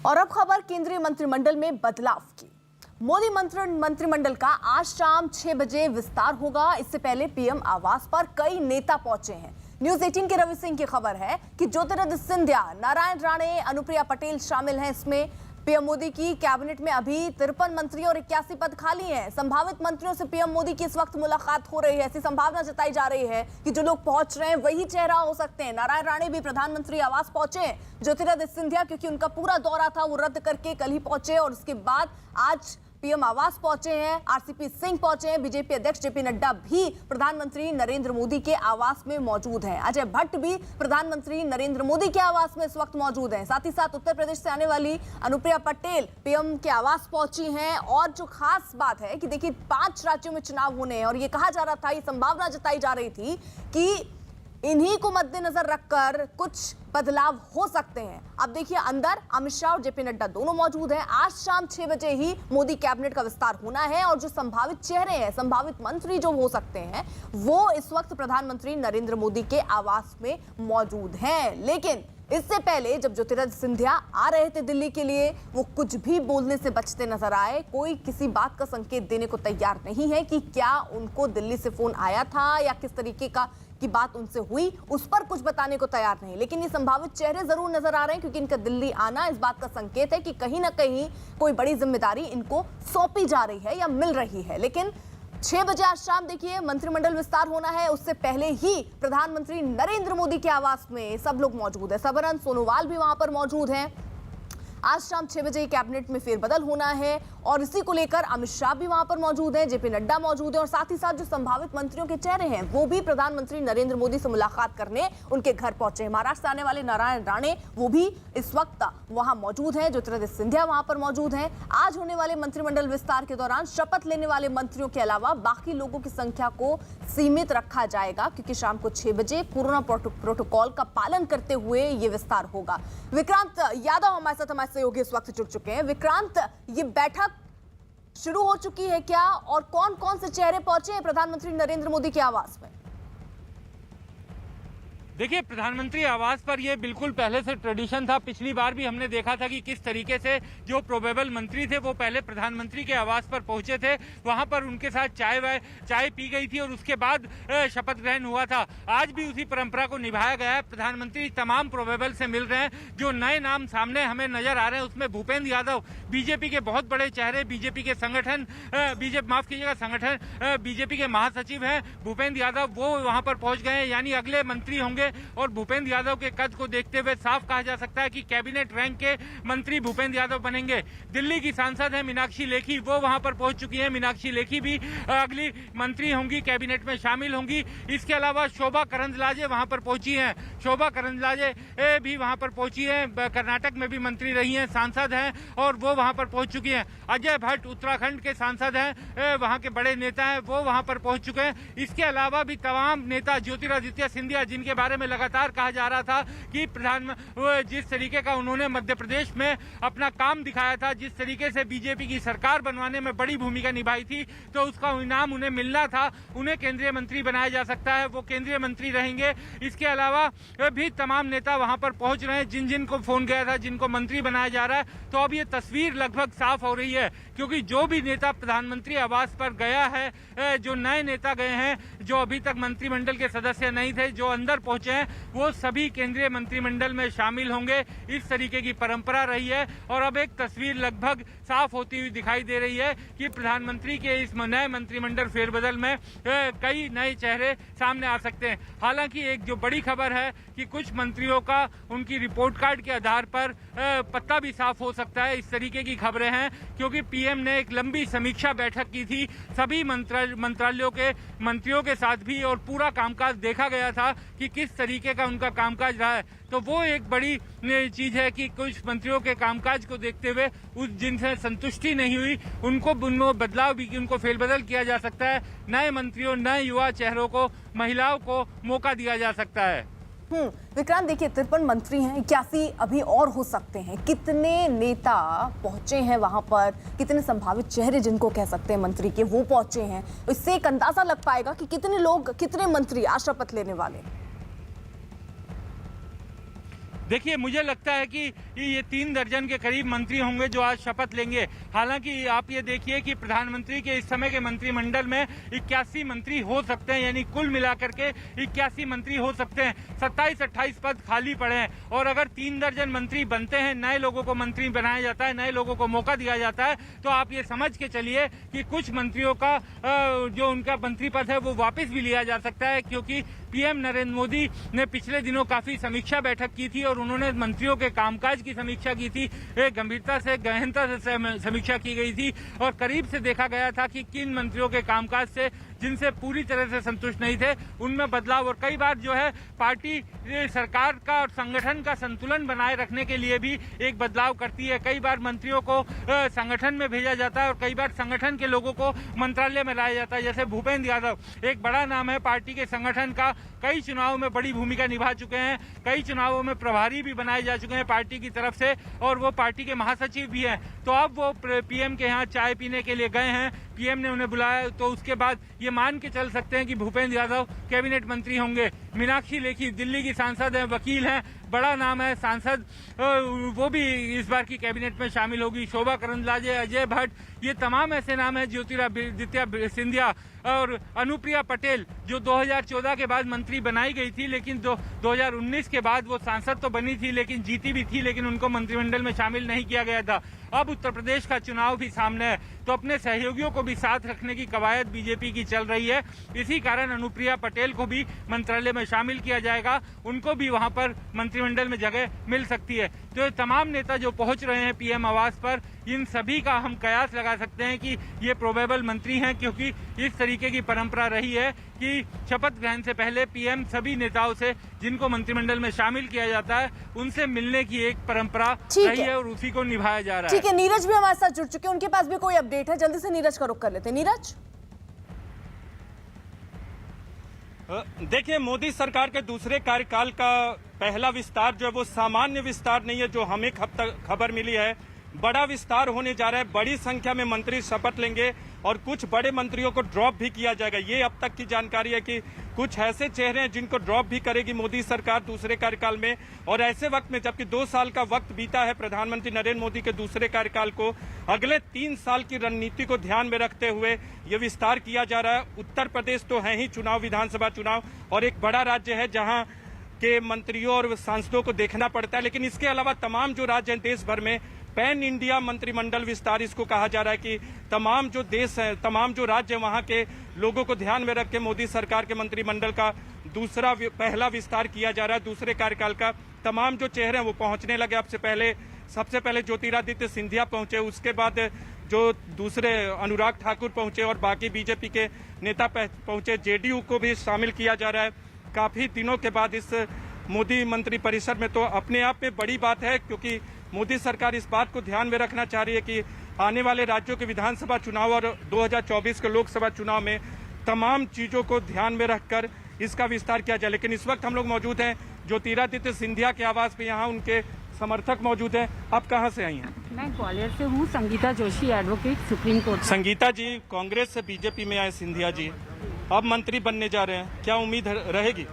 और अब खबर केंद्रीय मंत्रिमंडल में बदलाव की। मोदी मंत्रिमंडल का आज शाम 6 बजे विस्तार होगा। इससे पहले पीएम आवास पर कई नेता पहुंचे हैं। न्यूज 18 के रवि सिंह की खबर है कि ज्योतिरादित्य सिंधिया, नारायण राणे, अनुप्रिया पटेल शामिल हैं इसमें। पीएम मोदी की कैबिनेट में अभी 53 मंत्री और 81 पद खाली हैं। संभावित मंत्रियों से पीएम मोदी की इस वक्त मुलाकात हो रही है। ऐसी संभावना जताई जा रही है कि जो लोग पहुंच रहे हैं वही चेहरा हो सकते हैं। नारायण राणे भी प्रधानमंत्री आवास पहुंचे हैं। ज्योतिरादित्य सिंधिया क्योंकि उनका पूरा दौरा था वो रद्द करके कल ही पहुंचे और उसके बाद आज पीएम आवास पहुंचे हैं। आरसीपी सिंह पहुंचे हैं। बीजेपी अध्यक्ष जेपी नड्डा भी प्रधानमंत्री नरेंद्र मोदी के आवास में मौजूद हैं। अजय भट्ट भी प्रधानमंत्री नरेंद्र मोदी के आवास में इस वक्त मौजूद हैं। साथ ही साथ उत्तर प्रदेश से आने वाली अनुप्रिया पटेल पीएम के आवास पहुंची हैं। और जो खास बात है कि देखिए 5 राज्यों में चुनाव होने हैं और ये कहा जा रहा था, ये संभावना जताई जा रही थी कि इन्हीं को मद्देनजर रखकर कुछ बदलाव हो सकते हैं। अब देखिए अंदर अमित शाह और जेपी नड्डा दोनों मौजूद हैं। आज शाम 6 बजे ही मोदी कैबिनेट का विस्तार होना है और जो संभावित चेहरे हैं, संभावित मंत्री जो हो सकते हैं, वो इस वक्त प्रधानमंत्री नरेंद्र मोदी के आवास में मौजूद हैं। लेकिन इससे पहले जब ज्योतिरादित्य सिंधिया आ रहे थे दिल्ली के लिए, वो कुछ भी बोलने से बचते नजर आए। कोई किसी बात का संकेत देने को तैयार नहीं है कि क्या उनको दिल्ली से फोन आया था या किस तरीके की बात उनसे हुई, उस पर कुछ बताने को तैयार नहीं। लेकिन ये संभावित चेहरे जरूर नजर आ रहे हैं क्योंकि इनका दिल्ली आना इस बात का संकेत है कि कहीं ना कहीं कोई बड़ी जिम्मेदारी इनको सौंपी जा रही है या मिल रही है। लेकिन 6 बजे आज शाम देखिए मंत्रिमंडल विस्तार होना है। उससे पहले ही प्रधानमंत्री नरेंद्र मोदी के आवास में सब लोग मौजूद है। सर्बानंद सोनोवाल भी वहां पर मौजूद हैं। आज शाम 6 बजे कैबिनेट में फेरबदल होना है और इसी को लेकर अमित शाह भी वहां पर मौजूद हैं, जेपी नड्डा मौजूद हैं और साथ ही साथ जो संभावित मंत्रियों के चेहरे हैं वो भी प्रधानमंत्री नरेंद्र मोदी से मुलाकात करने उनके घर पहुंचे हैं। महाराष्ट्र से आने वाले नारायण राणे वो भी इस वक्त वहां मौजूद हैं। ज्योतिरादित्य सिंधिया वहां पर मौजूद हैं। आज होने वाले मंत्रिमंडल विस्तार के दौरान शपथ लेने वाले मंत्रियों के अलावा बाकी लोगों की संख्या को सीमित रखा जाएगा क्योंकि शाम को 6 बजे कोरोना प्रोटोकॉल का पालन करते हुए ये विस्तार होगा। विक्रांत यादव हमारे साथ हमारे सहयोगी इस वक्त जुड़ चुके हैं। विक्रांत, ये बैठक शुरू हो चुकी है क्या और कौन कौन से चेहरे पहुंचे हैं प्रधानमंत्री नरेंद्र मोदी के आवास में? देखिए, प्रधानमंत्री आवास पर ये बिल्कुल पहले से ट्रेडिशन था। पिछली बार भी हमने देखा था कि किस तरीके से जो प्रोबेबल मंत्री थे वो पहले प्रधानमंत्री के आवास पर पहुंचे थे, वहां पर उनके साथ चाय पी गई थी और उसके बाद शपथ ग्रहण हुआ था। आज भी उसी परंपरा को निभाया गया है। प्रधानमंत्री तमाम प्रोबेबल से मिल रहे हैं। जो नए नाम सामने हमें नजर आ रहे हैं उसमें भूपेंद्र यादव, बीजेपी के बहुत बड़े चेहरे, बीजेपी के संगठन बीजेपी के महासचिव हैं भूपेंद्र यादव, वो वहां पर पहुंच गए हैं। यानी अगले मंत्री होंगे और भूपेंद्र यादव के कद को देखते हुए साफ कहा जा सकता है कि कैबिनेट रैंक के मंत्री भूपेंद्र यादव बनेंगे। दिल्ली की सांसद है मीनाक्षी लेखी, वो वहां पर पहुंच चुकी हैं। मीनाक्षी लेखी भी अगली मंत्री होंगी, कैबिनेट में शामिल होंगी। इसके अलावा शोभा करंदलाजे वहां पर पहुंची हैं। शोभा करंदलाजे भी वहां पर पहुंची हैं। कर्नाटक में भी मंत्री रही हैं, सांसद हैं और वो वहां पर पहुंच चुकी हैं। अजय भट्ट उत्तराखंड के सांसद हैं, वहां के बड़े नेता हैं, वो वहां पर पहुंच चुके हैं। इसके अलावा भी तमाम नेता, ज्योतिरादित्य सिंधिया जिनके बारे में लगातार कहा जा रहा था कि जिस तरीके का उन्होंने मध्य प्रदेश में अपना काम दिखाया था, जिस तरीके से बीजेपी की सरकार बनवाने में बड़ी भूमिका निभाई थी, तो उसका इनाम उन्हें मिलना था। उन्हें केंद्रीय मंत्री बनाया जा सकता है, वो केंद्रीय मंत्री रहेंगे। इसके अलावा भी तमाम नेता वहां पर पहुंच रहे हैं, जिन को फोन गया था, जिनको मंत्री बनाया जा रहा है। तो अब ये तस्वीर लगभग साफ हो रही है क्योंकि जो भी नेता प्रधानमंत्री आवास पर गया है, जो नए नेता गए हैं, जो अभी तक मंत्रिमंडल के सदस्य नहीं थे, जो अंदर पहुंचे हैं, वो सभी केंद्रीय मंत्रिमंडल में शामिल होंगे। इस तरीके की परंपरा रही है और अब एक तस्वीर लगभग साफ होती हुई दिखाई दे रही है कि प्रधानमंत्री के इस नए मंत्रिमंडल फेरबदल में कई नए चेहरे सामने आ सकते हैं। हालांकि एक जो बड़ी खबर है कि कुछ मंत्रियों का उनकी रिपोर्ट कार्ड के आधार पर पत्ता भी साफ हो सकता है। इस तरीके की खबरें हैं क्योंकि पीएम ने एक लंबी समीक्षा बैठक की थी सभी मंत्रालयों के मंत्रियों के साथ भी और पूरा कामकाज देखा गया था कि किस तरीके का उनका कामकाज रहा है। तो वो एक बड़ी चीज है कि कुछ मंत्रियों के कामकाज को देखते हुए जिनसे संतुष्टि नहीं हुई उनको बदलाव भी, उनको फेरबदल किया जा सकता है। नए मंत्रियों, नए युवा चेहरों को, महिलाओं को मौका दिया जा सकता है। विक्रांत, देखिए 53 मंत्री हैं, 81 अभी और हो सकते हैं। कितने नेता पहुंचे हैं वहां पर, कितने संभावित चेहरे जिनको कह सकते हैं मंत्री के, वो पहुंचे हैं। इससे एक अंदाजा लग पाएगा कि कितने लोग, कितने मंत्री आज शपथ लेने वाले हैं। देखिए, मुझे लगता है कि ये 3 दर्जन के करीब मंत्री होंगे जो आज शपथ लेंगे। हालांकि आप ये देखिए कि प्रधानमंत्री के इस समय के मंत्रिमंडल में 81 मंत्री हो सकते हैं, यानी कुल मिलाकर के 81 मंत्री हो सकते हैं। 27-28 पद खाली पड़े हैं और अगर 3 दर्जन मंत्री बनते हैं, नए लोगों को मंत्री बनाया जाता है, नए लोगों को मौका दिया जाता है, तो आप ये समझ के चलिए कि कुछ मंत्रियों का जो उनका मंत्री पद है वो वापस भी लिया जा सकता है, क्योंकि पीएम नरेंद्र मोदी ने पिछले दिनों काफी समीक्षा बैठक की थी और उन्होंने मंत्रियों के कामकाज की समीक्षा की थी। गंभीरता से, गहनता से समीक्षा की गई थी और करीब से देखा गया था कि किन मंत्रियों के कामकाज से, जिनसे पूरी तरह से संतुष्ट नहीं थे, उनमें बदलाव। और कई बार जो है पार्टी सरकार का और संगठन का संतुलन बनाए रखने के लिए भी एक बदलाव करती है। कई बार मंत्रियों को संगठन में भेजा जाता है और कई बार संगठन के लोगों को मंत्रालय में लाया जाता है। जैसे भूपेंद्र यादव एक बड़ा नाम है पार्टी के संगठन का, कई चुनावों में बड़ी भूमिका निभा चुके हैं, कई चुनावों में प्रभारी भी बनाए जा चुके हैं पार्टी की तरफ से और वो पार्टी के महासचिव भी हैं। तो अब वो पीएम के यहाँ चाय पीने के लिए गए हैं, पीएम ने उन्हें बुलाया, तो उसके बाद ये मान के चल सकते हैं कि भूपेंद्र यादव कैबिनेट मंत्री होंगे। मीनाक्षी लेखी दिल्ली की सांसद हैं, वकील हैं, बड़ा नाम है सांसद, वो भी इस बार की कैबिनेट में शामिल होगी। शोभा करंदलाजे, अजय भट्ट, ये तमाम ऐसे नाम हैं। ज्योतिरादित्य सिंधिया और अनुप्रिया पटेल जो 2014 के बाद मंत्री बनाई गई थी, लेकिन 2019 के बाद वो सांसद तो बनी थी लेकिन जीती भी थी, लेकिन उनको मंत्रिमंडल में शामिल नहीं किया गया था। अब उत्तर प्रदेश का चुनाव भी सामने है, तो अपने सहयोगियों को भी साथ रखने की कवायद बीजेपी की चल रही है। इसी कारण अनुप्रिया पटेल को भी मंत्रालय में शामिल किया जाएगा, उनको भी वहां पर मंत्रिमंडल में जगह मिल सकती है। तो ये तमाम नेता जो पहुंच रहे हैं पीएम आवास पर, इन सभी का हम कयास लगा सकते हैं कि ये प्रोबेबल मंत्री हैं, क्योंकि इस तरीके की परंपरा रही है कि शपथ ग्रहण से पहले पीएम सभी नेताओं से, जिनको मंत्रिमंडल में शामिल किया जाता है, उनसे मिलने की एक परंपरा रही है और उसी को निभाया जा रहा है। ठीक है, नीरज भी हमारे साथ जुड़ चुके हैं, उनके पास भी कोई अपडेट है, जल्दी से नीरज का रुख कर लेते हैं। नीरज, देखिए, मोदी सरकार के दूसरे कार्यकाल का पहला विस्तार जो है वो सामान्य विस्तार नहीं है, जो हमें खबर मिली है। बड़ा विस्तार होने जा रहा है, बड़ी संख्या में मंत्री शपथ लेंगे और कुछ बड़े मंत्रियों को ड्रॉप भी किया जाएगा। ये अब तक की जानकारी है कि कुछ ऐसे चेहरे हैं जिनको ड्रॉप भी करेगी मोदी सरकार दूसरे कार्यकाल में। और ऐसे वक्त में, जबकि 2 साल का वक्त बीता है प्रधानमंत्री नरेंद्र मोदी के दूसरे कार्यकाल को, अगले 3 साल की रणनीति को ध्यान में रखते हुए ये विस्तार किया जा रहा है। उत्तर प्रदेश तो है ही चुनाव, विधानसभा चुनाव, और एक बड़ा राज्य है जहाँ के मंत्रियों और सांसदों को देखना पड़ता है। लेकिन इसके अलावा तमाम जो राज्य हैं देश भर में, पैन इंडिया मंत्रिमंडल विस्तार इसको कहा जा रहा है कि तमाम जो देश है, तमाम जो राज्य, वहां के लोगों को ध्यान में रख के मोदी सरकार के मंत्रिमंडल का पहला विस्तार किया जा रहा है दूसरे कार्यकाल का। तमाम जो चेहरे हैं वो पहुंचने लगे। सबसे पहले ज्योतिरादित्य सिंधिया पहुंचे, उसके बाद जो दूसरे अनुराग ठाकुर पहुंचे और बाकी बीजेपी के नेता पहुंचे। जेडीयू को भी शामिल किया जा रहा है काफी दिनों के बाद इस मोदी मंत्री परिषद में। तो अपने आप में बड़ी बात है, क्योंकि मोदी सरकार इस बात को ध्यान में रखना चाह रही है कि आने वाले राज्यों के विधानसभा चुनाव और 2024 के लोकसभा चुनाव में तमाम चीजों को ध्यान में रखकर इसका विस्तार किया जाए। लेकिन इस वक्त हम लोग मौजूद हैं ज्योतिरादित्य सिंधिया के आवास पे, यहाँ उनके समर्थक मौजूद हैं। आप कहाँ से आई हैं? मैं ग्वालियर से हूँ, Sangeeta Joshi, advocate, supreme court. Sangeeta ji Congress से बीजेपी में आए, सिंधिया जी अब मंत्री बनने जा रहे हैं, क्या उम्मीद रहेगी?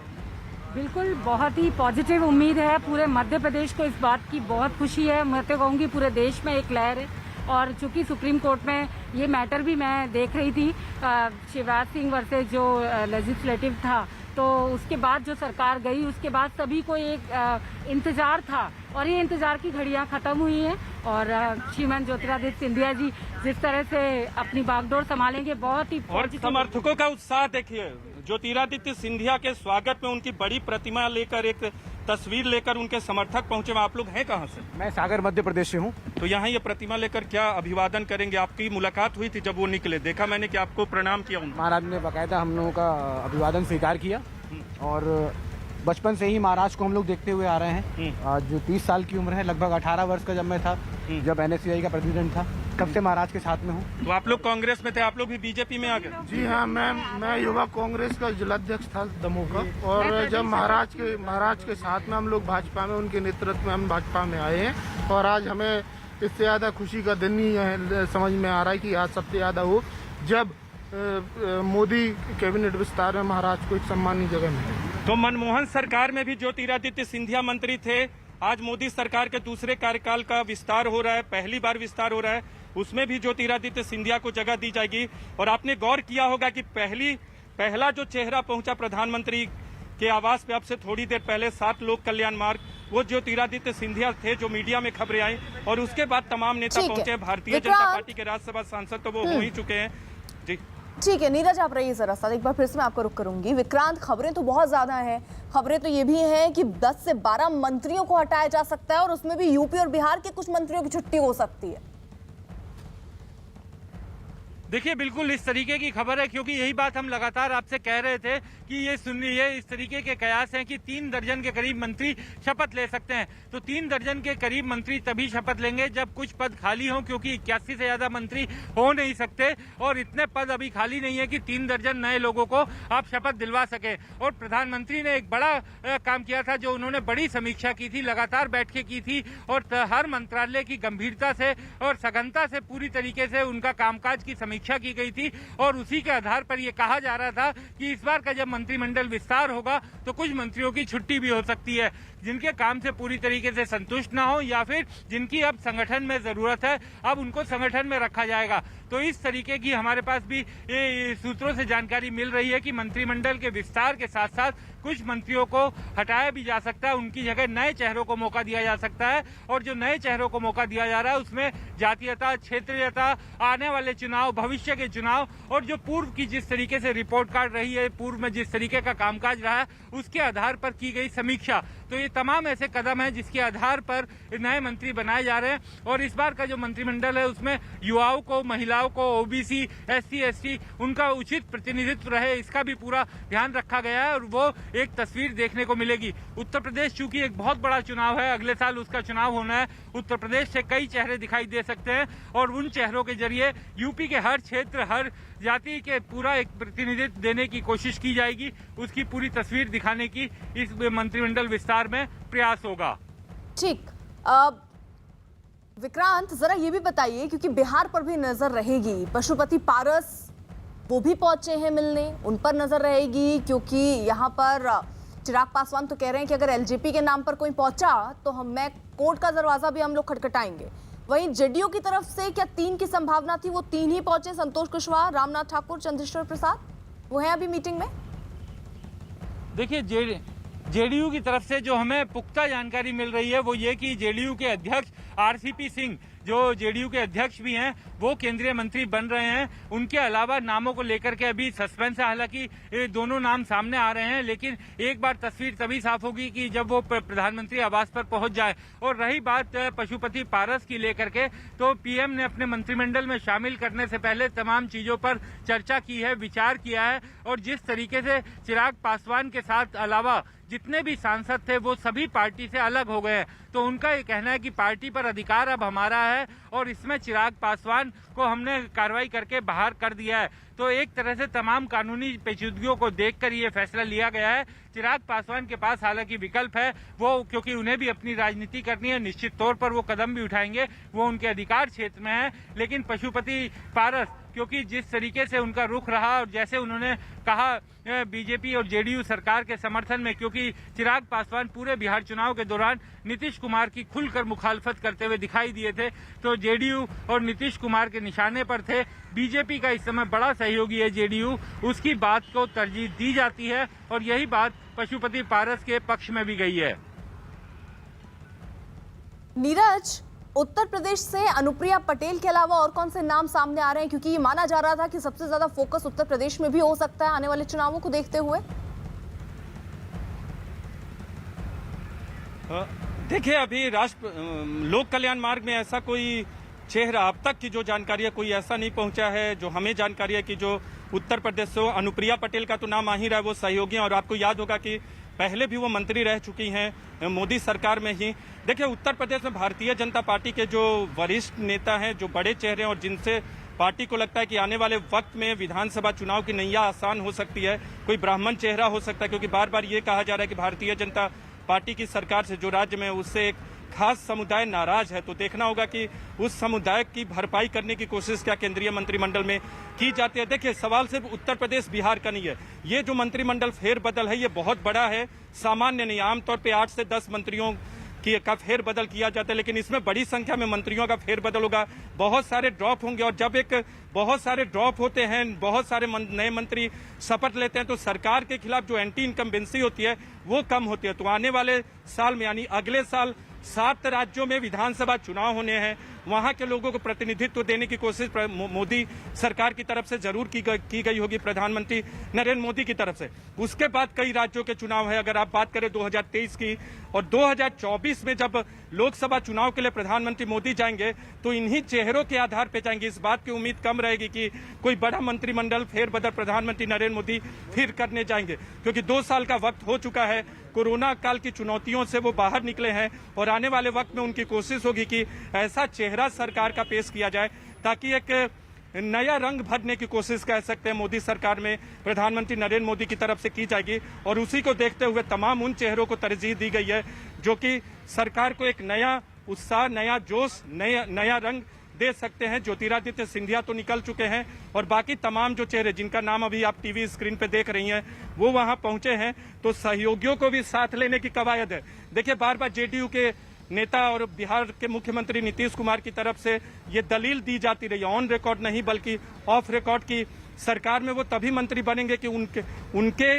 बिल्कुल, बहुत ही पॉजिटिव उम्मीद है। पूरे मध्य प्रदेश को इस बात की बहुत खुशी है। मैं तो कहूँगी पूरे देश में एक लहर है। और चूंकि सुप्रीम कोर्ट में ये मैटर भी मैं देख रही थी, शिवराज सिंह वर्सेस जो लेजिस्लेटिव था, तो उसके बाद जो सरकार गई, उसके बाद सभी को एक इंतजार था और ये इंतजार की घड़ियां खत्म हुई हैं। और श्रीमान ज्योतिरादित्य सिंधिया जी जिस तरह से अपनी बागडोर संभालेंगे, बहुत ही और समर्थकों का उत्साह देखिए। ज्योतिरादित्य सिंधिया के स्वागत में उनकी बड़ी प्रतिमा लेकर, एक तस्वीर लेकर उनके समर्थक पहुंचे। आप लोग हैं कहाँ से? मैं सागर मध्य प्रदेश से हूँ। तो यहाँ ये प्रतिमा लेकर क्या अभिवादन करेंगे? आपकी मुलाकात हुई थी जब वो निकले, देखा मैंने कि आपको प्रणाम किया उन्होंने। महाराज ने बाकायदा हम लोगों का अभिवादन स्वीकार किया और बचपन से ही महाराज को हम लोग देखते हुए आ रहे हैं। जो 30 साल की उम्र है, लगभग 18 वर्ष का जब मैं था, जब NSCI का प्रेसिडेंट था, तब से महाराज के साथ में हूँ। तो आप लोग कांग्रेस में थे, आप लोग भी बीजेपी में आ गए? जी हाँ, मैं युवा कांग्रेस का जिलाध्यक्ष था दमोह का, और जब महाराज के साथ में हम लोग भाजपा में, उनके नेतृत्व में हम भाजपा में आए हैं। और आज हमें इससे ज्यादा खुशी का दिन ही है, समझ में आ रहा है कि आज सबसे ज्यादा हो जब मोदी कैबिनेट विस्तार में महाराज को एक सम्मानीय जगह मिली। तो मनमोहन सरकार में भी ज्योतिरादित्य सिंधिया मंत्री थे, आज मोदी सरकार के दूसरे कार्यकाल का विस्तार हो रहा है, पहली बार विस्तार हो रहा है, उसमें भी ज्योतिरादित्य सिंधिया को जगह दी जाएगी। और आपने गौर किया होगा कि पहला जो चेहरा पहुंचा प्रधानमंत्री के आवास पे अब से थोड़ी देर पहले 7 लोक कल्याण मार्ग, वो ज्योतिरादित्य सिंधिया थे, जो मीडिया में खबरें आई। और उसके बाद तमाम नेता पहुंचे। भारतीय जनता पार्टी के राज्यसभा सांसद तो वो हो ही चुके हैं। जी ठीक है, नीरज आप रहिए जरा सा, एक बार फिर से मैं आपको रुक करूंगी। विक्रांत, खबरें तो बहुत ज्यादा हैं। खबरें तो ये भी हैं कि 10 से 12 मंत्रियों को हटाया जा सकता है और उसमें भी यूपी और बिहार के कुछ मंत्रियों की छुट्टी हो सकती है। देखिए, बिल्कुल इस तरीके की खबर है, क्योंकि यही बात हम लगातार आपसे कह रहे थे कि ये सुनिए, इस तरीके के कयास हैं कि 3 दर्जन के करीब मंत्री शपथ ले सकते हैं। तो 3 दर्जन के करीब मंत्री तभी शपथ लेंगे जब कुछ पद खाली हों, क्योंकि 81 से ज्यादा मंत्री हो नहीं सकते और इतने पद अभी खाली नहीं है कि 3 दर्जन नए लोगों को आप शपथ दिलवा सके। और प्रधानमंत्री ने एक बड़ा काम किया था, जो उन्होंने बड़ी समीक्षा की थी, लगातार बैठकें की थी और हर मंत्रालय की गंभीरता से और सघनता से पूरी तरीके से उनका कामकाज की समीक्षा की गई थी। और उसी के आधार पर यह कहा जा रहा था कि इस बार का जब मंत्रिमंडल विस्तार होगा तो कुछ मंत्रियों की छुट्टी भी हो सकती है, जिनके काम से पूरी तरीके से संतुष्ट ना हो या फिर जिनकी अब संगठन में जरूरत है, अब उनको संगठन में रखा जाएगा। तो इस तरीके की हमारे पास भी सूत्रों से जानकारी मिल रही है कि मंत्रिमंडल के विस्तार के साथ साथ कुछ मंत्रियों को हटाया भी जा सकता है, उनकी जगह नए चेहरों को मौका दिया जा सकता है। और जो नए चेहरों को मौका दिया जा रहा है उसमें जातीयता, क्षेत्रीयता, आने वाले चुनाव, भविष्य के चुनाव और जो पूर्व की जिस तरीके से रिपोर्ट कार्ड रही है, पूर्व में जिस तरीके का कामकाज रहा है, उसके आधार पर की गई समीक्षा। तो ये तमाम ऐसे कदम हैं जिसके आधार पर नए मंत्री बनाए जा रहे हैं। और इस बार का जो मंत्रिमंडल है उसमें युवाओं को, महिलाओं को, ओबीसी, एससी, एसटी, उनका उचित प्रतिनिधित्व रहे, इसका भी पूरा ध्यान रखा गया है और वो एक तस्वीर देखने को मिलेगी। उत्तर प्रदेश चूंकि एक बहुत बड़ा चुनाव है, अगले साल उसका चुनाव होना है, उत्तर प्रदेश से कई चेहरे दिखाई दे सकते हैं और उन चेहरों के जरिए यूपी के हर क्षेत्र, हर जाति के पूरा एक प्रतिनिधित्व देने की कोशिश की जाएगी। उसकी पूरी तस्वीर दिखाने की इस मंत्रिमंडल विस्तार में प्रयास होगा। ठीक, विक्रांत जरा ये भी बताइए, क्योंकि बिहार पर भी नजर रहेगी, पशुपति पारस वो भी पहुंचे हैं मिलने, उन पर नजर रहेगी, क्योंकि यहाँ पर चिराग पासवान तो कह रहे हैं कि अगर एलजेपी के नाम पर कोई पहुंचा तो मैं कोर्ट का दरवाजा भी हम लोग खटखटाएंगे। वहीं जेडीयू की तरफ से क्या 3 की संभावना थी, वो 3 ही पहुंचे, संतोष कुशवाहा, रामनाथ ठाकुर, चंद्रेश्वर प्रसाद, वो है अभी मीटिंग में। देखिए, जेडीयू की तरफ से जो हमें पुख्ता जानकारी मिल रही है वो ये कि जेडीयू के अध्यक्ष आरसीपी सिंह, जो जेडीयू के अध्यक्ष भी हैं, वो केंद्रीय मंत्री बन रहे हैं। उनके अलावा नामों को लेकर के अभी सस्पेंस है, हालांकि दोनों नाम सामने आ रहे हैं, लेकिन एक बार तस्वीर तभी साफ होगी कि जब वो प्रधानमंत्री आवास पर पहुंच जाए। और रही बात पशुपति पारस की लेकर के, तो पीएम ने अपने मंत्रिमंडल में शामिल करने से पहले तमाम चीजों पर चर्चा की है, विचार किया है। और जिस तरीके से चिराग पासवान के साथ अलावा जितने भी सांसद थे वो सभी पार्टी से अलग हो गए हैं, तो उनका ये कहना है कि पार्टी पर अधिकार अब हमारा है और इसमें चिराग पासवान को हमने कार्रवाई करके बाहर कर दिया है। तो एक तरह से तमाम कानूनी पेचीदगियों को देखकर ये फैसला लिया गया है। चिराग पासवान के पास हालांकि विकल्प है, वो क्योंकि उन्हें भी अपनी राजनीति करनी है, निश्चित तौर पर वो कदम भी उठाएंगे, वो उनके अधिकार क्षेत्र में है। लेकिन पशुपति पारस, क्योंकि जिस तरीके से उनका रुख रहा और जैसे उन्होंने कहा बीजेपी और जेडीयू सरकार के समर्थन में, क्योंकि चिराग पासवान पूरे बिहार चुनाव के दौरान नीतीश कुमार की खुलकर मुखालफत करते हुए दिखाई दिए थे, तो जेडीयू और नीतीश कुमार के निशाने पर थे। बीजेपी का इस समय बड़ा सहयोगी है जेडीयू, उसकी बात को तरजीह दी जाती है और यही बात पशुपति पारस के पक्ष में भी गई है। नीरज, उत्तर प्रदेश से अनुप्रिया पटेल के अलावा और कौन से नाम सामने आ रहे हैं, क्योंकि ये माना जा रहा था कि सबसे ज्यादा फोकस उत्तर प्रदेश में भी हो सकता है आने वाले चुनावों को देखते हुए। देखिए, अभी लोक कल्याण मार्ग में ऐसा कोई चेहरा अब तक की जो जानकारी है कोई ऐसा नहीं पहुंचा है। जो हमें जानकारी है कि जो उत्तर प्रदेश से अनुप्रिया पटेल का तो नाम आ ही रहा है, वो सहयोगी हैं और आपको याद होगा कि पहले भी वो मंत्री रह चुकी हैं मोदी सरकार में ही। देखिए, उत्तर प्रदेश में भारतीय जनता पार्टी के जो वरिष्ठ नेता हैं, जो बड़े चेहरे हैं और जिनसे पार्टी को लगता है कि आने वाले वक्त में विधानसभा चुनाव की नैया आसान हो सकती है, कोई ब्राह्मण चेहरा हो सकता है, क्योंकि बार बार ये कहा जा रहा है कि भारतीय जनता पार्टी की सरकार से जो राज्य में उससे एक खास समुदाय नाराज है। तो देखना होगा कि उस समुदाय की भरपाई करने की कोशिश क्या केंद्रीय मंत्रिमंडल में की जाती है। देखिए, सवाल सिर्फ उत्तर प्रदेश बिहार का नहीं है, ये जो मंत्रिमंडल फेरबदल है ये बहुत बड़ा है, सामान्य नहीं। आमतौर पे 8 से 10 मंत्रियों का फेरबदल किया जाता है, लेकिन इसमें बड़ी संख्या में मंत्रियों का फेरबदल होगा, बहुत सारे ड्रॉप होंगे। और जब बहुत सारे ड्रॉप होते हैं, बहुत सारे नए मंत्री शपथ लेते हैं, तो सरकार के खिलाफ जो एंटी इनकम्बेंसी होती है वो कम होती है। तो आने वाले साल में यानी अगले साल 7 राज्यों में विधानसभा चुनाव होने हैं, वहां के लोगों को प्रतिनिधित्व देने की कोशिश मोदी सरकार की तरफ से जरूर की गई होगी, प्रधानमंत्री नरेंद्र मोदी की तरफ से। उसके बाद कई राज्यों के चुनाव है। अगर आप बात करें 2023 की और 2024 में जब लोकसभा चुनाव के लिए प्रधानमंत्री मोदी जाएंगे तो इन्हीं चेहरों के आधार पर जाएंगे। इस बात की उम्मीद कम रहेगी कि कोई बड़ा मंत्रिमंडल फेरबदल प्रधानमंत्री नरेंद्र मोदी फिर करने जाएंगे, क्योंकि 2 साल का वक्त हो चुका है। कोरोना काल की चुनौतियों से वो बाहर निकले हैं और आने वाले वक्त में उनकी कोशिश होगी कि ऐसा चेहरा सरकार का पेश किया जाए ताकि एक नया रंग भरने की कोशिश कह सकते हैं मोदी सरकार में प्रधानमंत्री नरेंद्र मोदी की तरफ से की जाएगी। और उसी को देखते हुए तमाम उन चेहरों को तरजीह दी गई है जो कि सरकार को एक नया उत्साह, नया जोश, नया रंग दे सकते हैं। ज्योतिरादित्य सिंधिया तो निकल चुके हैं और बाकी तमाम जो चेहरे जिनका नाम अभी आप टीवी स्क्रीन पे देख रही हैं वो वहां पहुंचे हैं, तो सहयोगियों को भी साथ लेने की कवायद है। देखिए, बार बार जेडीयू के नेता और बिहार के मुख्यमंत्री नीतीश कुमार की तरफ से ये दलील दी जाती रही, ऑन रिकॉर्ड नहीं बल्कि ऑफ रिकॉर्ड, की सरकार में वो तभी मंत्री बनेंगे कि उनके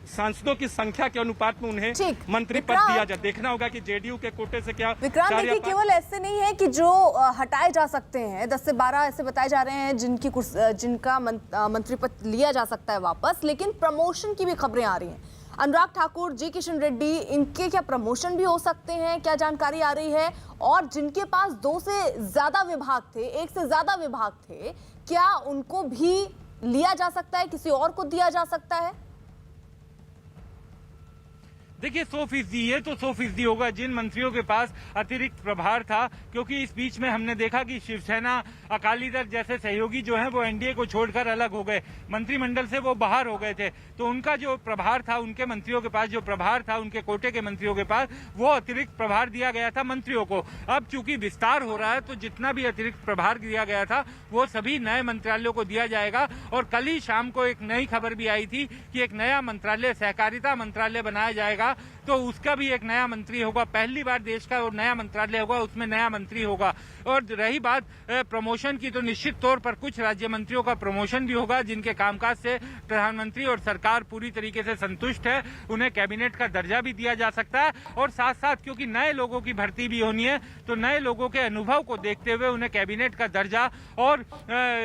सांसदों की संख्या के अनुपात में उन्हें मंत्री पद दिया जाए। देखना होगा कि जेडीयू के कोटे से क्या विक्रांत, देखिए केवल ऐसे नहीं है कि जो हटाए जा सकते हैं, 10 से 12 ऐसे बताए जा रहे हैं जिनका मंत्री पद लिया जा सकता है वापस, लेकिन प्रमोशन की भी खबरें आ रही हैं। अनुराग ठाकुर, जी किशन रेड्डी, इनके क्या प्रमोशन भी हो सकते हैं, क्या जानकारी आ रही है? और जिनके पास 2 से ज्यादा विभाग थे, 1 से ज्यादा विभाग थे, क्या उनको भी लिया जा सकता है, किसी और को दिया जा सकता है? देखिए 100% ये तो 100% होगा जिन मंत्रियों के पास अतिरिक्त प्रभार था, क्योंकि इस बीच में हमने देखा कि शिवसेना, अकाली दल जैसे सहयोगी जो हैं वो एनडीए को छोड़कर अलग हो गए, मंत्रिमंडल से वो बाहर हो गए थे। तो उनका जो प्रभार था, उनके मंत्रियों के पास जो प्रभार था, उनके कोटे के मंत्रियों के पास वो अतिरिक्त प्रभार दिया गया था मंत्रियों को। अब चूंकि विस्तार हो रहा है तो जितना भी अतिरिक्त प्रभार दिया गया था वो सभी नए मंत्रालयों को दिया जाएगा। और कल ही शाम को एक नई खबर भी आई थी कि एक नया मंत्रालय, सहकारिता मंत्रालय बनाया जाएगा, तो उसका भी एक नया मंत्री होगा। पहली बार देश का वो नया मंत्रालय होगा, उसमें नया मंत्री होगा। और रही बात प्रमोशन की, तो निश्चित तौर पर कुछ राज्य मंत्रियों का प्रमोशन भी होगा जिनके कामकाज से प्रधानमंत्री और सरकार पूरी तरीके से संतुष्ट है, उन्हें कैबिनेट का दर्जा भी दिया जा सकता है। और साथ साथ क्योंकि नए लोगों की भर्ती भी होनी है, तो नए लोगों के अनुभव को देखते हुए उन्हें कैबिनेट का दर्जा और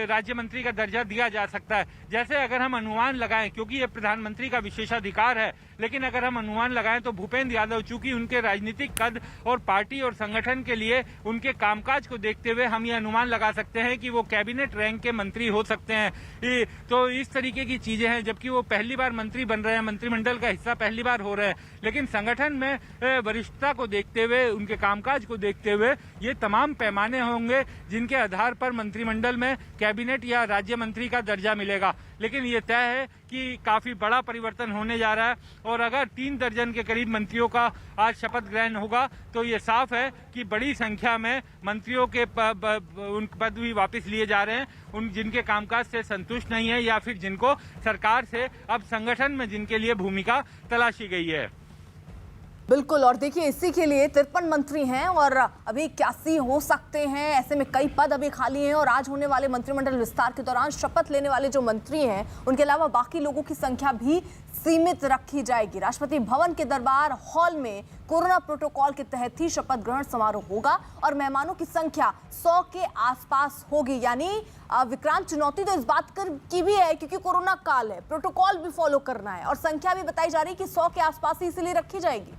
राज्य मंत्री का दर्जा दिया जा सकता है। जैसे अगर हम अनुमान लगाएं, क्योंकि ये प्रधानमंत्री का विशेषाधिकार है, लेकिन अगर हम अनुमान लगाएं तो भूपेंद्र यादव, चूंकि उनके राजनीतिक कद और पार्टी और संगठन के लिए उनके कामकाज को देखते हुए हम ये अनुमान लगा सकते हैं कि वो कैबिनेट रैंक के मंत्री हो सकते हैं। तो इस तरीके की चीजें हैं, जबकि वो पहली बार मंत्री बन रहे हैं, मंत्रिमंडल का हिस्सा पहली बार हो रहे हैं, लेकिन संगठन में वरिष्ठता को देखते हुए, उनके कामकाज को देखते हुए ये तमाम पैमाने होंगे जिनके आधार पर मंत्रिमंडल में कैबिनेट या राज्य मंत्री का दर्जा मिलेगा। लेकिन ये तय है कि काफी बड़ा परिवर्तन होने जा रहा है और अगर 3 दर्जन के करीब मंत्रियों का आज शपथ ग्रहण होगा तो ये साफ है कि बड़ी संख्या में मंत्रियों के उन पद भी वापस लिए जा रहे हैं, उन जिनके कामकाज से संतुष्ट नहीं है या फिर जिनको सरकार से अब संगठन में जिनके लिए भूमिका तलाशी गई है। बिल्कुल, और देखिए इसी के लिए 53 मंत्री हैं और अभी 81 हो सकते हैं, ऐसे में कई पद अभी खाली हैं। और आज होने वाले मंत्रिमंडल विस्तार के दौरान शपथ लेने वाले जो मंत्री हैं उनके अलावा बाकी लोगों की संख्या भी सीमित रखी जाएगी। राष्ट्रपति भवन के दरबार हॉल में कोरोना प्रोटोकॉल के तहत ही शपथ ग्रहण समारोह होगा और मेहमानों की संख्या 100 के आसपास होगी। यानी विक्रांत, चुनौती तो इस बात की भी है क्योंकि कोरोना काल है, प्रोटोकॉल भी फॉलो करना है और संख्या भी बताई जा रही है कि 100 के आसपास ही इसलिए रखी जाएगी।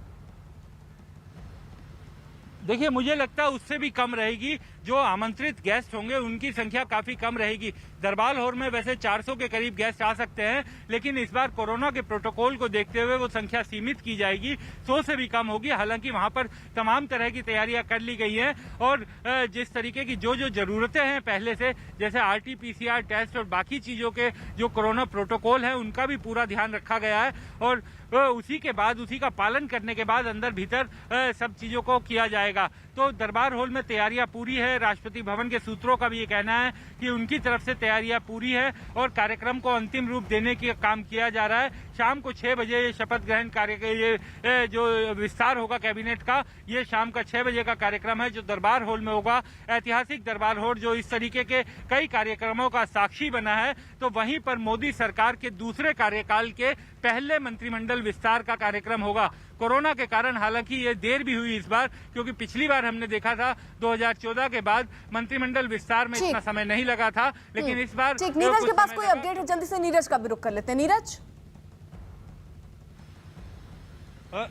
देखिए, मुझे लगता है उससे भी कम रहेगी। जो आमंत्रित गेस्ट होंगे उनकी संख्या काफी कम रहेगी। दरबार हॉल में वैसे 400 के करीब गेस्ट आ सकते हैं, लेकिन इस बार कोरोना के प्रोटोकॉल को देखते हुए वो संख्या सीमित की जाएगी, 100 से भी कम होगी। हालांकि वहां पर तमाम तरह की तैयारियां कर ली गई हैं और जिस तरीके की जो जरूरतें हैं पहले से, जैसे RT-PCR टेस्ट और बाकी चीजों के जो कोरोना प्रोटोकॉल है उनका भी पूरा ध्यान रखा गया है और उसी के बाद, उसी का पालन करने के बाद अंदर भीतर सब चीजों को किया जाएगा। जाएगा। तो दरबार हॉल में तैयारियां पूरी है। राष्ट्रपति भवन के सूत्रों का भी ये कहना है कि उनकी तरफ से तैयारियां पूरी है और कार्यक्रम को अंतिम रूप देने की काम किया जा रहा है। शाम को 6 बजे ये शपथ ग्रहण ये जो विस्तार होगा कैबिनेट का, ये शाम का 6 बजे का कार्यक्रम है जो दरबार हॉल में होगा। ऐतिहासिक दरबार हॉल जो इस तरीके के कई कार्यक्रमों का साक्षी बना है, तो वहीं पर मोदी सरकार के दूसरे कार्यकाल के पहले मंत्रिमंडल विस्तार का कार्यक्रम होगा। कोरोना के कारण हालांकि ये देर भी हुई इस बार, क्योंकि पिछली बार हमने देखा था 2014 के बाद मंत्रिमंडल विस्तार में इतना समय नहीं लगा था, लेकिन इस बार नीरज के पास कोई अपडेट है? जल्दी से नीरज का भी रुख कर लेते हैं। नीरज,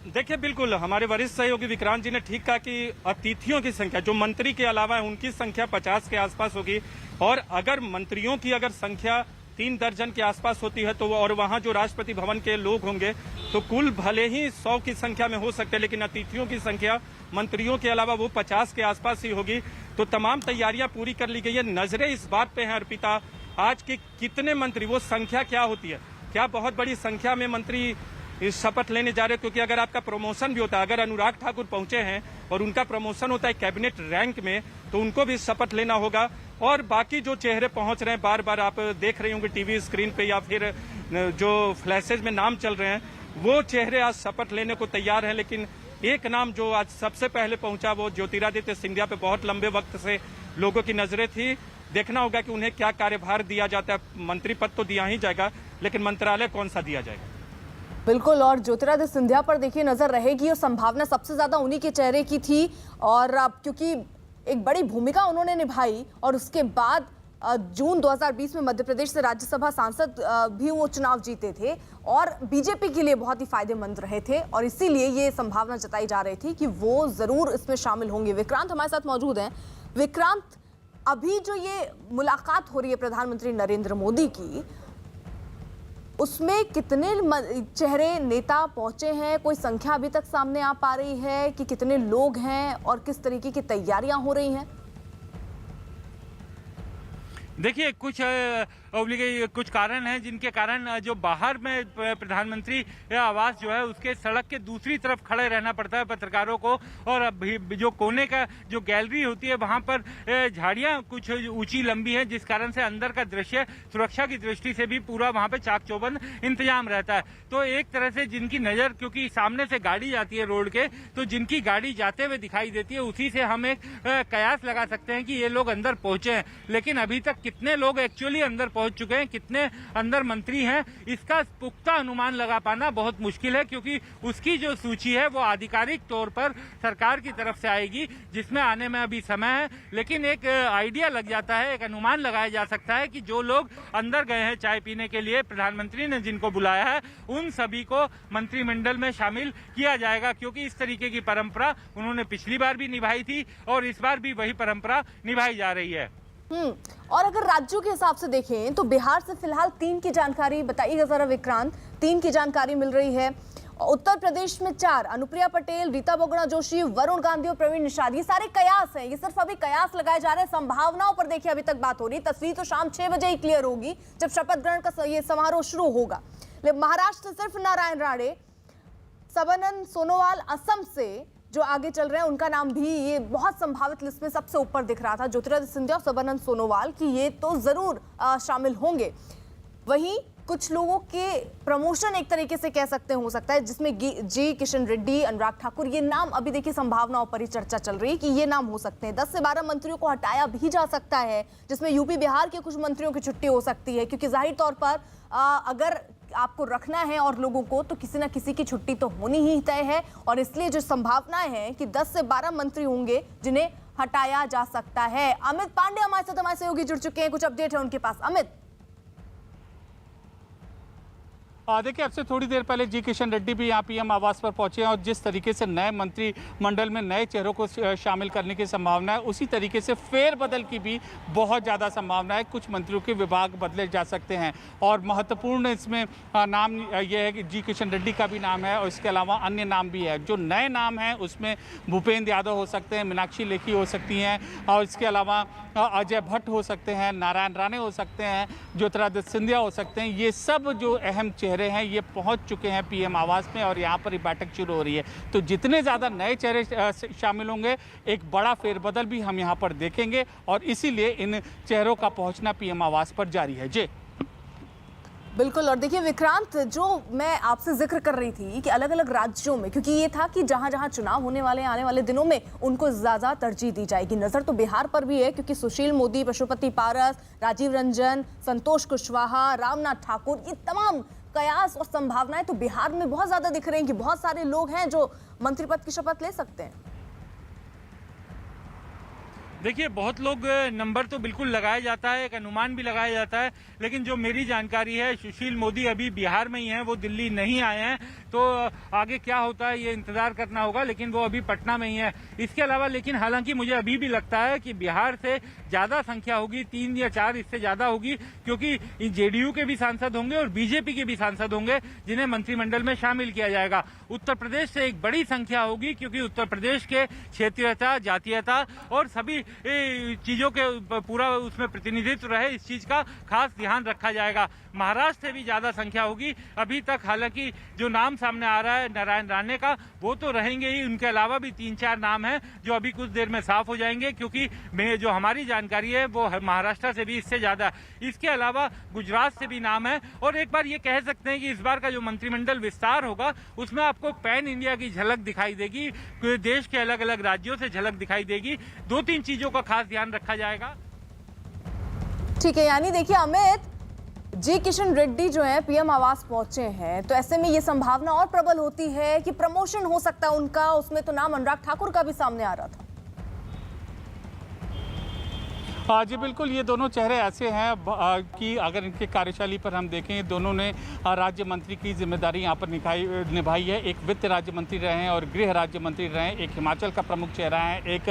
देखिए, बिल्कुल हमारे वरिष्ठ सहयोगी विक्रांत जी ने ठीक कहा कि अतिथियों की संख्या जो मंत्री के अलावा है उनकी संख्या 50 के आसपास होगी, और अगर मंत्रियों की अगर संख्या 3 दर्जन के आसपास होती है तो और वहां जो राष्ट्रपति भवन के लोग होंगे तो कुल भले ही 100 की संख्या में हो सकते हैं, लेकिन अतिथियों की संख्या मंत्रियों के अलावा वो 50 के आसपास ही होगी। तो तमाम तैयारियां पूरी कर ली गई है। नजरें इस बात पे हैं अर्पिता, आज के कितने मंत्री, वो संख्या क्या होती है, क्या बहुत बड़ी संख्या में मंत्री इस शपथ लेने जा रहे हैं? क्योंकि अगर आपका प्रमोशन भी होता है, अगर अनुराग ठाकुर पहुंचे हैं और उनका प्रमोशन होता है कैबिनेट रैंक में, तो उनको भी शपथ लेना होगा। और बाकी जो चेहरे पहुंच रहे हैं, बार बार आप देख रहे होंगे टीवी स्क्रीन पे या फिर जो फ्लैशेज में नाम चल रहे हैं, वो चेहरे आज शपथ लेने को तैयार हैं। लेकिन एक नाम जो आज सबसे पहले पहुंचा वो ज्योतिरादित्य सिंधिया पे बहुत लंबे वक्त से लोगों की नजरें थी। देखना होगा कि उन्हें क्या कार्यभार दिया जाता है। मंत्री पद तो दिया ही जाएगा, लेकिन मंत्रालय कौन सा दिया जाएगा? बिल्कुल, और ज्योतिरादित्य सिंधिया पर देखिए नजर रहेगी और संभावना सबसे ज्यादा उन्हीं के चेहरे की थी। और अब क्योंकि एक बड़ी भूमिका उन्होंने निभाई और उसके बाद जून 2020 में मध्य प्रदेश से राज्यसभा सांसद भी वो चुनाव जीते थे और बीजेपी के लिए बहुत ही फायदेमंद रहे थे, और इसीलिए ये संभावना जताई जा रही थी कि वो जरूर इसमें शामिल होंगे। विक्रांत हमारे साथ मौजूद हैं। विक्रांत, अभी जो ये मुलाकात हो रही है प्रधानमंत्री नरेंद्र मोदी की, उसमें कितने चेहरे नेता पहुंचे हैं? कोई संख्या अभी तक सामने आ पा रही है कि कितने लोग हैं और किस तरीके की तैयारियां हो रही हैं? देखिए, कुछ कारण हैं जिनके कारण जो बाहर में प्रधानमंत्री आवास जो है उसके सड़क के दूसरी तरफ खड़े रहना पड़ता है पत्रकारों को, और जो कोने का जो गैलरी होती है वहां पर झाड़ियां कुछ ऊंची लंबी हैं, जिस कारण से अंदर का दृश्य सुरक्षा की दृष्टि से भी पूरा वहां पे चाक चौबंद इंतजाम रहता है। तो एक तरह से जिनकी नजर, क्योंकि सामने से गाड़ी जाती है रोड के, तो जिनकी गाड़ी जाते हुए दिखाई देती है उसी से हम एक कयास लगा सकते हैं कि ये लोग अंदर पहुंचे हैं। लेकिन अभी तक कितने लोग एक्चुअली अंदर पहुंच चुके हैं, कितने अंदर मंत्री हैं, इसका पुख्ता अनुमान लगा पाना बहुत मुश्किल है, क्योंकि उसकी जो सूची है वो आधिकारिक तौर पर सरकार की तरफ से आएगी, जिसमें आने में अभी समय है। लेकिन एक आइडिया लग जाता है, एक अनुमान लगाया जा सकता है कि जो लोग अंदर गए हैं चाय पीने के लिए, प्रधानमंत्री ने जिनको बुलाया है, उन सभी को मंत्रिमंडल में शामिल किया जाएगा, क्योंकि इस तरीके की परंपरा उन्होंने पिछली बार भी निभाई थी और इस बार भी वही परंपरा निभाई जा रही है। और अगर राज्यों के हिसाब से देखें तो बिहार से फिलहाल 3 की जानकारी बताइएगा जरा विक्रांत। 3 की जानकारी मिल रही है। उत्तर प्रदेश में 4, अनुप्रिया पटेल, रीता बोगड़ा जोशी, वरुण गांधी और प्रवीण निषाद। ये सारे कयास हैं, ये सिर्फ अभी कयास लगाए जा रहे हैं। संभावनाओं पर देखिए अभी तक बात हो रही है। तस्वीर तो शाम 6 बजे ही क्लियर होगी जब शपथ ग्रहण का ये समारोह शुरू होगा। महाराष्ट्र से सिर्फ नारायण राणे, सर्बानंद सोनोवाल असम से जो आगे चल रहे हैं, उनका नाम भी ये बहुत संभावित लिस्ट में सबसे ऊपर दिख रहा था। ज्योतिरादित्य सिंधिया और सर्बानंद सोनोवाल की ये तो जरूर शामिल होंगे। वहीं कुछ लोगों के प्रमोशन एक तरीके से कह सकते हो सकता है, जिसमें जी किशन रेड्डी, अनुराग ठाकुर, ये नाम अभी देखिए संभावनाओं पर ही चर्चा चल रही है कि ये नाम हो सकते हैं। 10 से 12 मंत्रियों को हटाया भी जा सकता है, जिसमें यूपी बिहार के कुछ मंत्रियों की छुट्टी हो सकती है, क्योंकि जाहिर तौर पर अगर आपको रखना है और लोगों को, तो किसी ना किसी की छुट्टी तो होनी ही तय है। और इसलिए जो संभावनाएं हैं कि 10 से 12 मंत्री होंगे जिन्हें हटाया जा सकता है। अमित पांडे हमारे साथ, हमारे सहयोगी जुड़ चुके हैं, कुछ अपडेट है उनके पास। अमित, देखिए, अब से थोड़ी देर पहले जी किशन रेड्डी भी यहाँ पीएम आवास पर पहुंचे हैं और जिस तरीके से नए मंत्रिमंडल में नए चेहरों को शामिल करने की संभावना है, उसी तरीके से फेरबदल की भी बहुत ज़्यादा संभावना है। कुछ मंत्रियों के विभाग बदले जा सकते हैं और महत्वपूर्ण इसमें नाम यह है कि जी किशन रेड्डी का भी नाम है और इसके अलावा अन्य नाम भी है। जो नए नाम हैं उसमें भूपेंद्र यादव हो सकते हैं, मीनाक्षी लेखी हो सकती हैं और इसके अलावा अजय भट्ट हो सकते हैं, नारायण राणे हो सकते हैं, ज्योतिरादित्य सिंधिया हो सकते हैं। ये सब जो अहम चेहरे चेहरे हैं ये पहुंच चुके हैं पीएम आवास में और यहाँ पर ही बैठक शुरू हो रही है। तो जितने ज़्यादा नए चेहरे शामिल होंगे एक बड़ा फेरबदल भी हम यहाँ पर देखेंगे और इसीलिए इन चेहरों का पहुँचना पीएम आवास पर जारी है। जी बिल्कुल। और देखिए विक्रांत, जो मैं आपसे जिक्र कर रही थी कि अलग अलग राज्यों में, क्योंकि ये था कि जहां जहां चुनाव होने वाले हैं आने वाले दिनों में उनको ज्यादा तरजीह दी जाएगी। नजर तो बिहार पर भी है क्योंकि सुशील मोदी, पशुपति पारस, राजीव रंजन, संतोष कुशवाहा, रामनाथ ठाकुर, ये तमाम कयास और संभावनाएं तो बिहार में बहुत ज्यादा दिख रही हैं कि बहुत सारे लोग हैं जो मंत्री पद की शपथ ले सकते हैं। देखिए, बहुत लोग नंबर तो बिल्कुल लगाया जाता है, एक अनुमान भी लगाया जाता है, लेकिन जो मेरी जानकारी है सुशील मोदी अभी बिहार में ही हैं, वो दिल्ली नहीं आए हैं। तो आगे क्या होता है ये इंतजार करना होगा, लेकिन वो अभी पटना में ही है। इसके अलावा लेकिन हालांकि मुझे अभी भी लगता है कि बिहार से ज्यादा संख्या होगी, 3 या 4 इससे ज्यादा होगी, क्योंकि जेडीयू के भी सांसद होंगे और बीजेपी के भी सांसद होंगे जिन्हें मंत्रिमंडल में शामिल किया जाएगा। उत्तर प्रदेश से एक बड़ी संख्या होगी क्योंकि उत्तर प्रदेश के क्षेत्रीयता, जातीयता और सभी चीजों के पूरा उसमें प्रतिनिधित्व रहे, इस चीज का खास ध्यान रखा जाएगा। महाराष्ट्र से भी ज्यादा संख्या होगी। अभी तक हालांकि जो नाम सामने आ रहा है नारायण राणे का, वो तो रहेंगे ही, उनके अलावा भी 3-4 नाम हैं जो अभी कुछ देर में साफ हो जाएंगे, क्योंकि जो हमारी जानकारी है वो महाराष्ट्र से भी इससे ज्यादा। इसके अलावा गुजरात से भी नाम है। और एक बार ये कह सकते हैं कि इस बार का जो मंत्रिमंडल विस्तार होगा उसमें आपको पैन इंडिया की झलक दिखाई देगी, देश के अलग अलग राज्यों से झलक दिखाई देगी। 2-3 चीजों का खास ध्यान रखा जाएगा। ठीक है, यानी देखिए अमित, जी किशन रेड्डी जो है पीएम आवास पहुंचे हैं, तो ऐसे में ये संभावना और प्रबल होती है कि प्रमोशन हो सकता है उनका। उसमें तो नाम अनुराग ठाकुर का भी सामने आ रहा था। जी बिल्कुल, ये दोनों चेहरे ऐसे हैं कि अगर इनके कार्यशैली पर हम देखें, दोनों ने राज्य मंत्री की जिम्मेदारी यहाँ पर निभाई है। एक वित्त राज्य मंत्री रहे हैं और गृह राज्य मंत्री रहे हैं, एक हिमाचल का प्रमुख चेहरा है, एक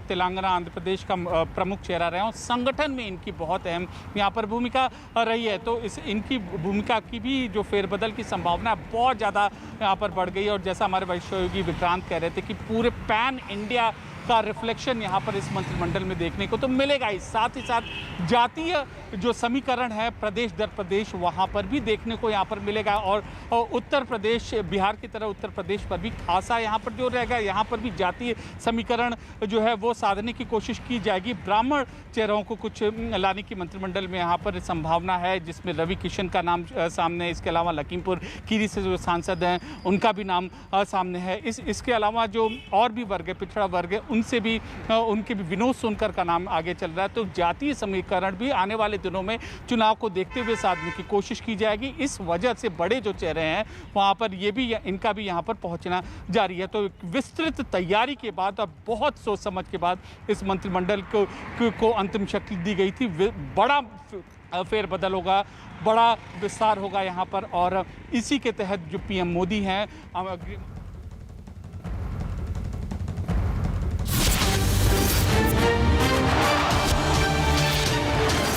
तेलंगाना आंध्र प्रदेश का प्रमुख चेहरा रहे हैं और संगठन में इनकी बहुत अहम यहाँ पर भूमिका रही है। तो इनकी भूमिका की भी जो फेरबदल की संभावना है बहुत ज़्यादा यहाँ पर बढ़ गई। और जैसा हमारे वरिष्ठ सहयोगी विक्रांत कह रहे थे कि पूरे पैन इंडिया का रिफ्लेक्शन यहाँ पर इस मंत्रिमंडल में देखने को तो मिलेगा ही। साथ ही साथ जातीय जो समीकरण है प्रदेश दर प्रदेश, वहाँ पर भी देखने को यहाँ पर मिलेगा। और उत्तर प्रदेश, बिहार की तरह उत्तर प्रदेश पर भी खासा यहाँ पर जो रहेगा, यहाँ पर भी जातीय समीकरण जो है वो साधने की कोशिश की जाएगी। ब्राह्मण चेहरों को कुछ लाने की मंत्रिमंडल में यहाँ पर संभावना है, जिसमें रवि किशन का नाम सामने है। इसके अलावा लखीमपुर खीरी से जो सांसद हैं उनका भी नाम सामने है। इसके अलावा जो और भी वर्ग है, पिछड़ा वर्ग है, उनसे भी उनके भी विनोद सोनकर का नाम आगे चल रहा है। तो जातीय समीकरण भी आने वाले दिनों में चुनाव को देखते हुए साधने की कोशिश की जाएगी। इस वजह से बड़े जो चेहरे हैं वहां पर ये भी, इनका भी यहां पर पहुंचना जारी है। तो विस्तृत तैयारी के बाद और बहुत सोच समझ के बाद इस मंत्रिमंडल को अंतिम शक्ति दी गई थी। बड़ा फेरबदल होगा, बड़ा विस्तार होगा यहाँ पर और इसी के तहत जो पीएम मोदी हैं